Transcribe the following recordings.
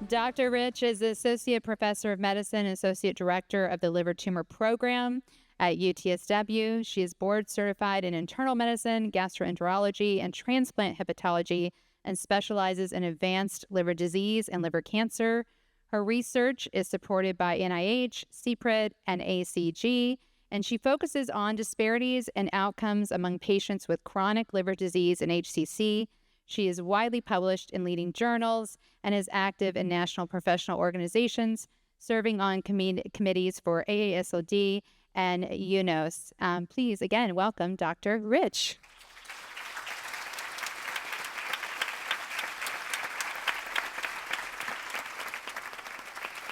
Dr. Rich is Associate Professor of Medicine and Associate Director of the Liver Tumor Program at UTSW. She is board certified in internal medicine, gastroenterology, and transplant hepatology, and specializes in advanced liver disease and liver cancer. Her research is supported by NIH, CPRIT, and ACG, and she focuses on disparities and outcomes among patients with chronic liver disease and HCC. She is widely published in leading journals and is active in national professional organizations, serving on committees for AASLD and UNOS. Please, again, welcome Dr. Rich.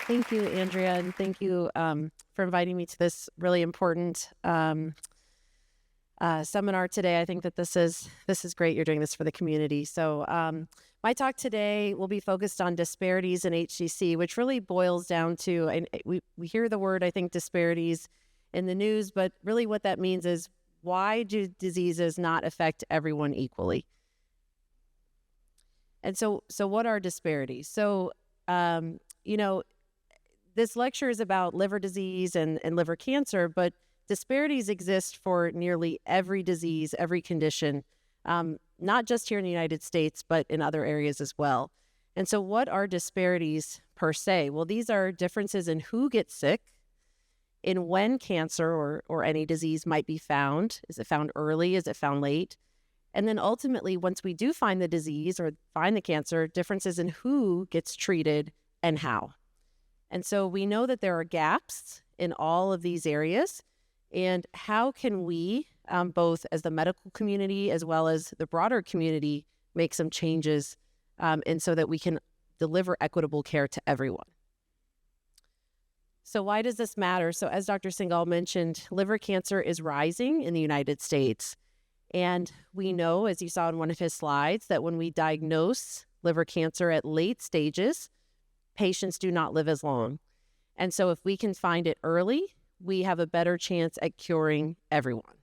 Thank you, Andrea, and thank you for inviting me to this really important seminar today. I think that this is great. You're doing this for the community. So my talk today will be focused on disparities in HCC, which really boils down to, and we hear the word, I think, disparities in the news, but really what that means is, why do diseases not affect everyone equally? And so what are disparities? So, this lecture is about liver disease and liver cancer, but disparities exist for nearly every disease, every condition, not just here in the United States, but in other areas as well. And so what are disparities per se? Well, these are differences in who gets sick, in when cancer or any disease might be found. Is it found early? Is it found late? And then ultimately, once we do find the disease or find the cancer, differences in who gets treated and how. And so we know that there are gaps in all of these areas. And how can we, both as the medical community as well as the broader community, make some changes and so that we can deliver equitable care to everyone? So why does this matter? So as Dr. Singhal mentioned, liver cancer is rising in the United States. And we know, as you saw in one of his slides, that when we diagnose liver cancer at late stages, patients do not live as long. And so if we can find it early, we have a better chance at curing everyone.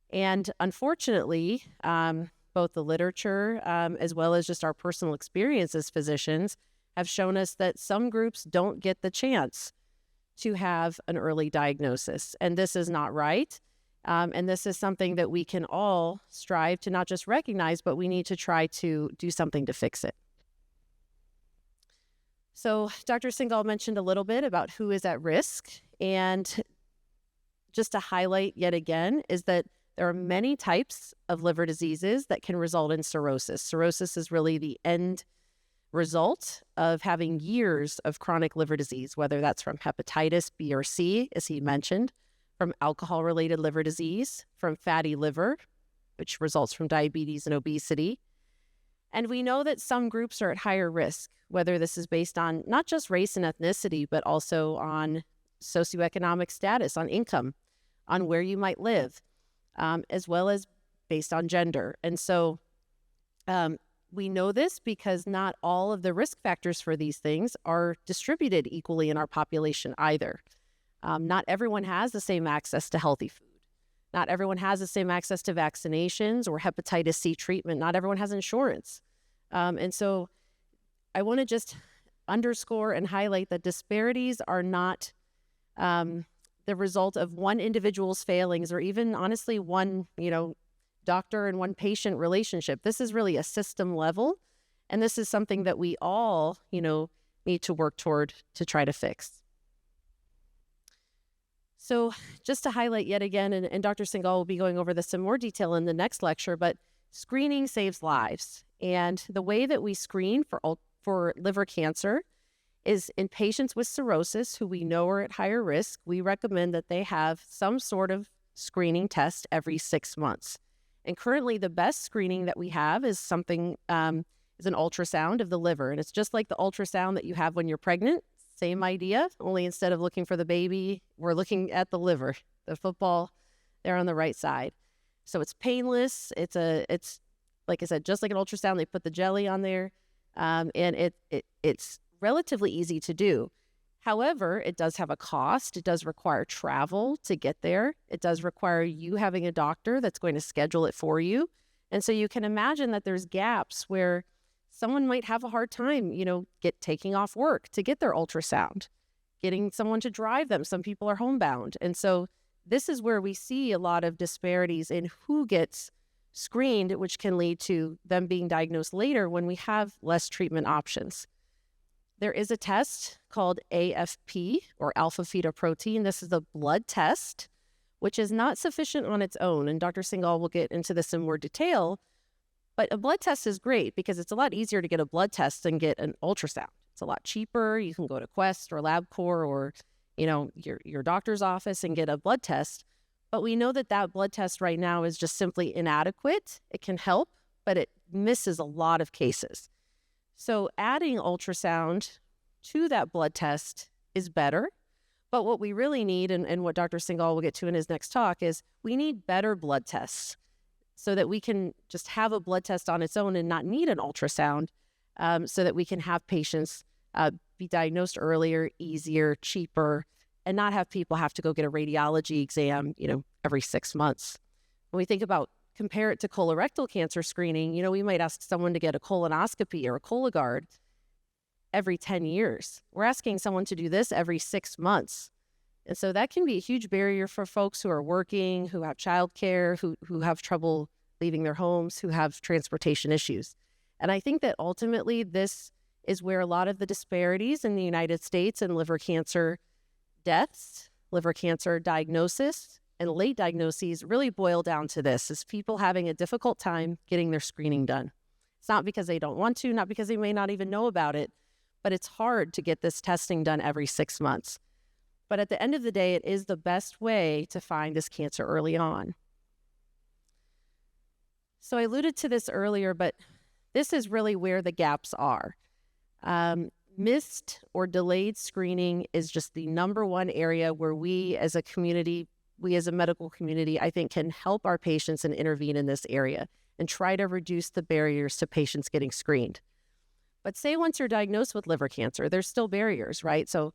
And unfortunately, both the literature as well as just our personal experience as physicians have shown us that some groups don't get the chance to have an early diagnosis. And this is not right. And this is something that we can all strive to not just recognize, but we need to try to do something to fix it. So Dr. Singhal mentioned a little bit about who is at risk. And just to highlight yet again is that there are many types of liver diseases that can result in cirrhosis. Cirrhosis is really the end result of having years of chronic liver disease, whether that's from hepatitis B or C, as he mentioned, from alcohol-related liver disease, from fatty liver, which results from diabetes and obesity. And we know that some groups are at higher risk, whether this is based on not just race and ethnicity, but also on socioeconomic status, on income, on where you might live, as well as based on gender. And so we know this because not all of the risk factors for these things are distributed equally in our population either. Not everyone has the same access to healthy food. Not everyone has the same access to vaccinations or hepatitis C treatment. Not everyone has insurance. And so I want to just underscore and highlight that disparities are not the result of one individual's failings or even honestly one, doctor and one patient relationship. This is really a system level. And this is something that we all, need to work toward to try to fix. So just to highlight yet again, and Dr. Singhal will be going over this in more detail in the next lecture, but screening saves lives. And the way that we screen for liver cancer is in patients with cirrhosis who we know are at higher risk. We recommend that they have some sort of screening test every 6 months. And currently the best screening that we have is something, is an ultrasound of the liver. And it's just like the ultrasound that you have when you're pregnant. Same idea, only instead of looking for the baby, we're looking at the liver, the football there on the right side. So it's painless. It's like I said, just like an ultrasound, they put the jelly on there, and it's relatively easy to do. However, it does have a cost. It does require travel to get there. It does require you having a doctor that's going to schedule it for you. And so you can imagine that there's gaps where someone might have a hard time, taking off work to get their ultrasound, getting someone to drive them. Some people are homebound. And so this is where we see a lot of disparities in who gets screened, which can lead to them being diagnosed later when we have less treatment options. There is a test called AFP, or alpha-fetoprotein. This is a blood test, which is not sufficient on its own. And Dr. Singhal will get into this in more detail. But a blood test is great because it's a lot easier to get a blood test than get an ultrasound. It's a lot cheaper. You can go to Quest or LabCorp or, your doctor's office and get a blood test. But we know that blood test right now is just simply inadequate. It can help, but it misses a lot of cases. So adding ultrasound to that blood test is better. But what we really need, and what Dr. Singhal will get to in his next talk, is we need better blood tests so that we can just have a blood test on its own and not need an ultrasound, so that we can have patients be diagnosed earlier, easier, cheaper, and not have people have to go get a radiology exam, every 6 months. When we think about, compare it to colorectal cancer screening, we might ask someone to get a colonoscopy or a Cologuard every 10 years. We're asking someone to do this every 6 months. And so that can be a huge barrier for folks who are working, who have childcare, who have trouble leaving their homes, who have transportation issues. And I think that ultimately this is where a lot of the disparities in the United States in liver cancer deaths, liver cancer diagnosis, and late diagnoses really boil down to this, is people having a difficult time getting their screening done. It's not because they don't want to, not because they may not even know about it, but it's hard to get this testing done every 6 months. But at the end of the day, it is the best way to find this cancer early on. So I alluded to this earlier, but this is really where the gaps are. Missed or delayed screening is just the number one area where we as a community, we as a medical community, I think can help our patients and intervene in this area and try to reduce the barriers to patients getting screened. But say once you're diagnosed with liver cancer, there's still barriers, right? So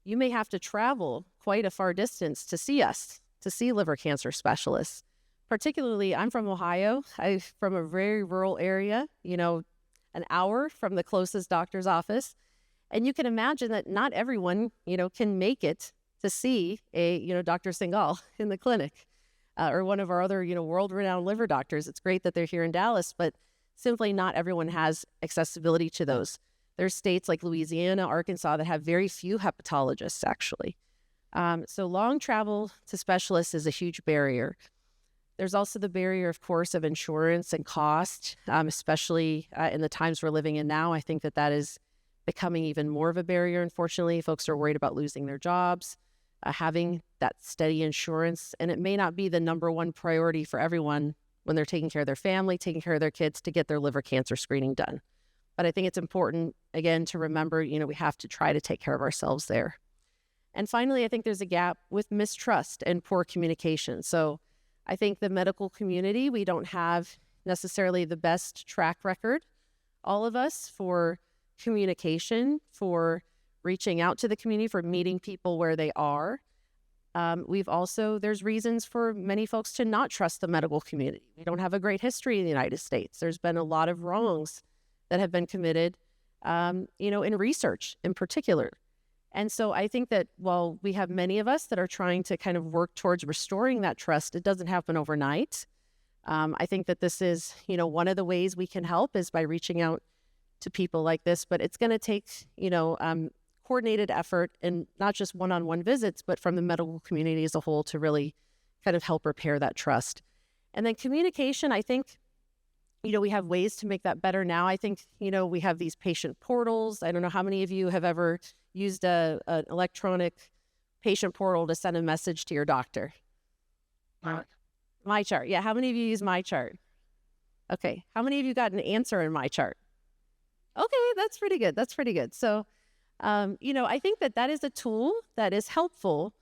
you may have to travel quite a far distance to see us, to see liver cancer specialists. Particularly, I'm from Ohio. I'm from a very rural area, an hour from the closest doctor's office. And you can imagine that not everyone, can make it to see Dr. Singhal in the clinic or one of our other, world-renowned liver doctors. It's great that they're here in Dallas, but simply not everyone has accessibility to those. There's states like Louisiana, Arkansas that have very few hepatologists, actually. So long travel to specialists is a huge barrier. There's also the barrier, of course, of insurance and cost, especially in the times we're living in now. I think that is becoming even more of a barrier, unfortunately. Folks are worried about losing their jobs, having that steady insurance, and it may not be the number one priority for everyone when they're taking care of their family, taking care of their kids, to get their liver cancer screening done. But I think it's important, again, to remember, we have to try to take care of ourselves there. And finally, I think there's a gap with mistrust and poor communication. So I think the medical community, we don't have necessarily the best track record, all of us, for communication, for reaching out to the community, for meeting people where they are. There's reasons for many folks to not trust the medical community. We don't have a great history in the United States. There's been a lot of wrongs that have been committed, in research in particular. And so I think that while we have many of us that are trying to kind of work towards restoring that trust, it doesn't happen overnight. I think that this is, one of the ways we can help is by reaching out to people like this, but it's going to take, coordinated effort, and not just one-on-one visits, but from the medical community as a whole to really kind of help repair that trust. And then communication, I think, we have ways to make that better now. I think, we have these patient portals. I don't know how many of you have ever used an electronic patient portal to send a message to your doctor. MyChart. Yeah, how many of you use MyChart? Okay, how many of you got an answer in MyChart? Okay, that's pretty good. So, I think that is a tool that is helpful,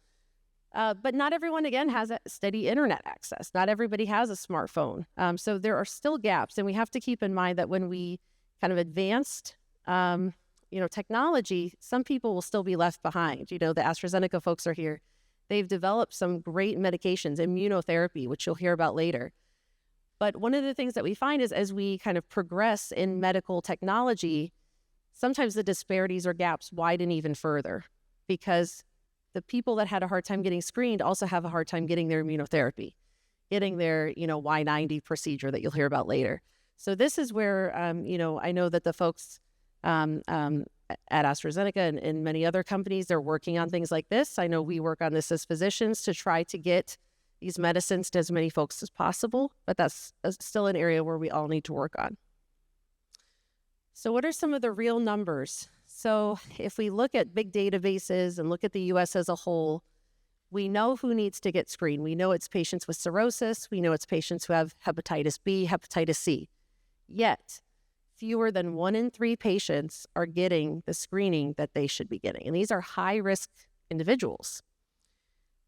but not everyone, again, has a steady internet access. Not everybody has a smartphone. So there are still gaps, and we have to keep in mind that when we kind of advanced, technology, some people will still be left behind. The AstraZeneca folks are here. They've developed some great medications, immunotherapy, which you'll hear about later. But one of the things that we find is as we kind of progress in medical technology, sometimes the disparities or gaps widen even further because the people that had a hard time getting screened also have a hard time getting their immunotherapy, getting their, Y90 procedure that you'll hear about later. So this is where, I know that the folks at AstraZeneca and many other companies, they're working on things like this. I know we work on this as physicians to try to get these medicines to as many folks as possible, but that's still an area where we all need to work on. So what are some of the real numbers? So if we look at big databases and look at the US as a whole, we know who needs to get screened. We know it's patients with cirrhosis. We know it's patients who have hepatitis B, hepatitis C. Yet, fewer than 1 in 3 patients are getting the screening that they should be getting. And these are high-risk individuals.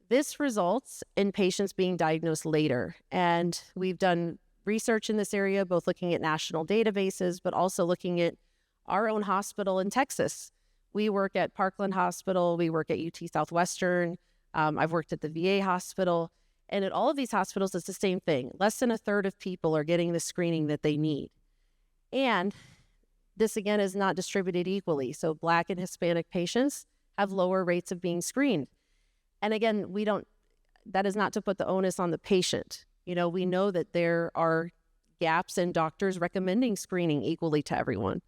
This results in patients being diagnosed later. And we've done research in this area, both looking at national databases, but also looking at our own hospital in Texas. We work at Parkland Hospital. We work at UT Southwestern. I've worked at the VA hospital. And at all of these hospitals, it's the same thing. Less than a third of people are getting the screening that they need. And this, again, is not distributed equally. So Black and Hispanic patients have lower rates of being screened. And again, that is not to put the onus on the patient. We know that there are gaps in doctors recommending screening equally to everyone.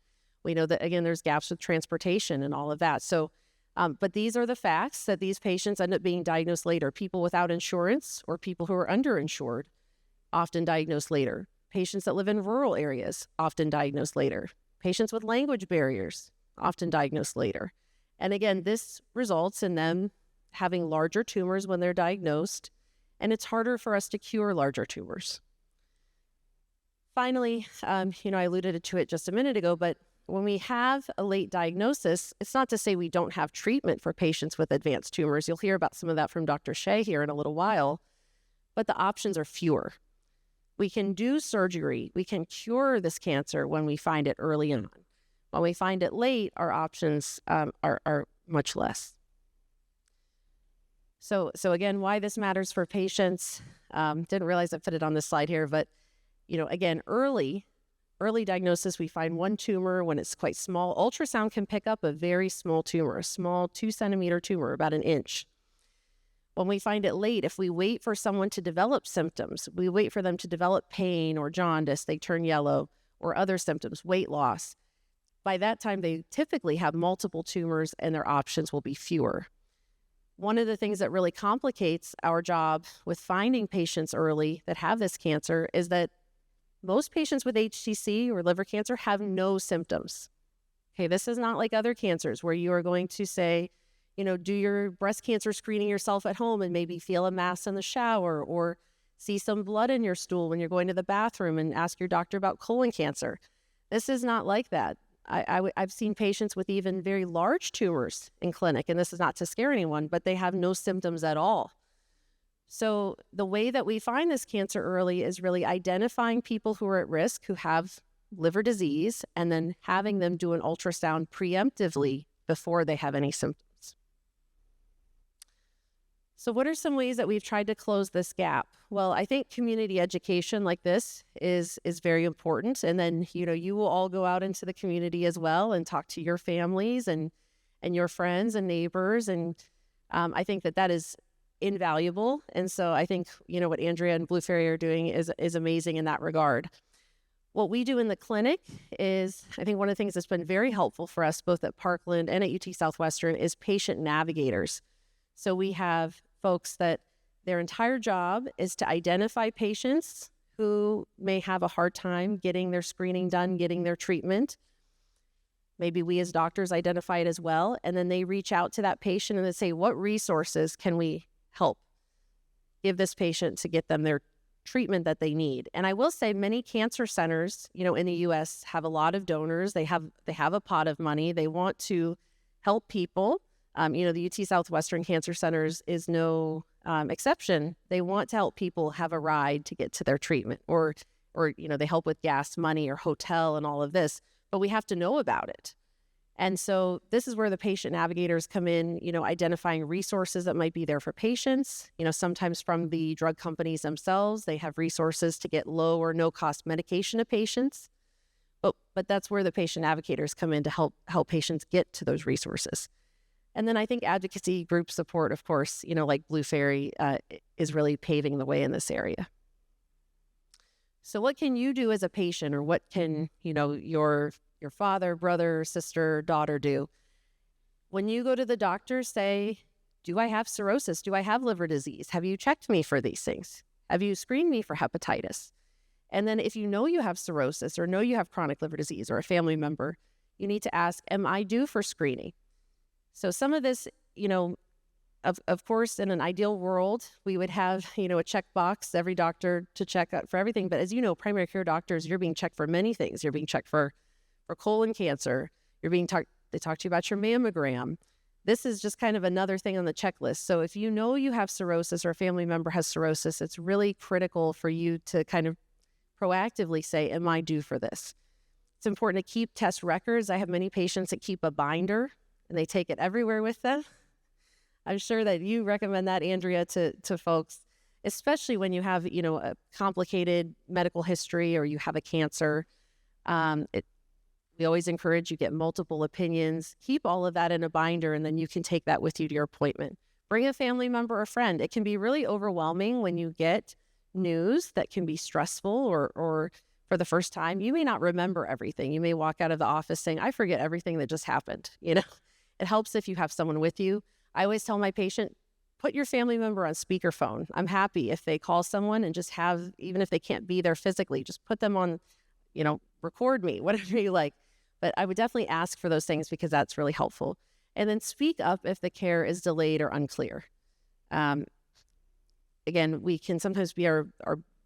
We know that, again, there's gaps with transportation and all of that. So, but these are the facts that these patients end up being diagnosed later. People without insurance or people who are underinsured often diagnosed later. Patients that live in rural areas often diagnosed later. Patients with language barriers often diagnosed later. And again, this results in them having larger tumors when they're diagnosed, and it's harder for us to cure larger tumors. Finally, I alluded to it just a minute ago, but when we have a late diagnosis, it's not to say we don't have treatment for patients with advanced tumors. You'll hear about some of that from Dr. Shea here in a little while, but the options are fewer. We can do surgery. We can cure this cancer when we find it early on. When we find it late, our options are much less. So again, why this matters for patients, didn't realize I put it on this slide here, but again, early diagnosis, we find one tumor when it's quite small. Ultrasound can pick up a very small tumor, a small 2-centimeter tumor, about an inch. When we find it late, if we wait for someone to develop symptoms, we wait for them to develop pain or jaundice, they turn yellow, or other symptoms, weight loss. By that time, they typically have multiple tumors and their options will be fewer. One of the things that really complicates our job with finding patients early that have this cancer is that most patients with HCC or liver cancer have no symptoms. Okay, this is not like other cancers where you are going to say, do your breast cancer screening yourself at home and maybe feel a mass in the shower or see some blood in your stool when you're going to the bathroom and ask your doctor about colon cancer. This is not like that. I've seen patients with even very large tumors in clinic, and this is not to scare anyone, but they have no symptoms at all. So the way that we find this cancer early is really identifying people who are at risk, who have liver disease, and then having them do an ultrasound preemptively before they have any symptoms. So what are some ways that we've tried to close this gap? Well, I think community education like this is very important. And then, you will all go out into the community as well and talk to your families and your friends and neighbors. And I think that is invaluable. And so I think, what Andrea and Blue Fairy are doing is amazing in that regard. What we do in the clinic is, I think one of the things that's been very helpful for us, both at Parkland and at UT Southwestern, is patient navigators. So we have folks that their entire job is to identify patients who may have a hard time getting their screening done, getting their treatment. Maybe we as doctors identify it as well. And then they reach out to that patient and they say, what resources can we help give this patient to get them their treatment that they need? And I will say many cancer centers, in the US have a lot of donors. They have a pot of money. They want to help people. The UT Southwestern Cancer Centers is no exception. They want to help people have a ride to get to their treatment, or they help with gas money or hotel and all of this, but we have to know about it. And so this is where the patient navigators come in, identifying resources that might be there for patients. Sometimes from the drug companies themselves, they have resources to get low or no cost medication to patients. But that's where the patient navigators come in to help patients get to those resources. And then I think advocacy group support, of course, like Blue Fairy is really paving the way in this area. So what can you do as a patient, or what can, your father, brother, sister, daughter do? When you go to the doctor, say, do I have cirrhosis? Do I have liver disease? Have you checked me for these things? Have you screened me for hepatitis? And then if you know you have cirrhosis or know you have chronic liver disease or a family member, you need to ask, am I due for screening? So some of this, of course, in an ideal world, we would have, a checkbox, every doctor to check out for everything. But as you know, primary care doctors, you're being checked for many things. You're being checked for colon cancer. They talk to you about your mammogram. This is just kind of another thing on the checklist. So if you know you have cirrhosis or a family member has cirrhosis, it's really critical for you to kind of proactively say, am I due for this? It's important to keep test records. I have many patients that keep a binder and they take it everywhere with them. I'm sure that you recommend that, Andrea, to folks, especially when you have, a complicated medical history or you have a cancer. We always encourage you get multiple opinions. Keep all of that in a binder, and then you can take that with you to your appointment. Bring a family member or friend. It can be really overwhelming when you get news that can be stressful or for the first time. You may not remember everything. You may walk out of the office saying, I forget everything that just happened. It helps if you have someone with you. I always tell my patient, put your family member on speakerphone. I'm happy if they call someone and just have, even if they can't be there physically, just put them on, record me, whatever you like. But I would definitely ask for those things because that's really helpful. And then speak up if the care is delayed or unclear. Again, we can sometimes be our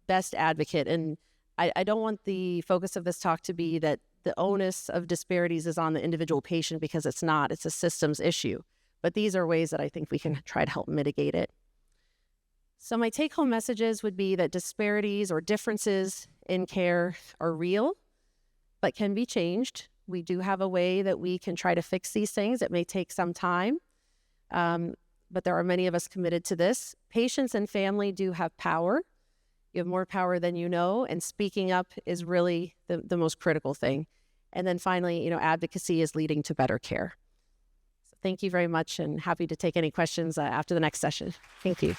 best advocate. And I don't want the focus of this talk to be that the onus of disparities is on the individual patient, because it's not. It's a systems issue. But these are ways that I think we can try to help mitigate it. So my take-home messages would be that disparities or differences in care are real, but can be changed. We do have a way that we can try to fix these things. It may take some time, but there are many of us committed to this. Patients and family do have power. You have more power than you know, and speaking up is really the most critical thing. And then finally, advocacy is leading to better care. So thank you very much, and happy to take any questions after the next session. Thank you.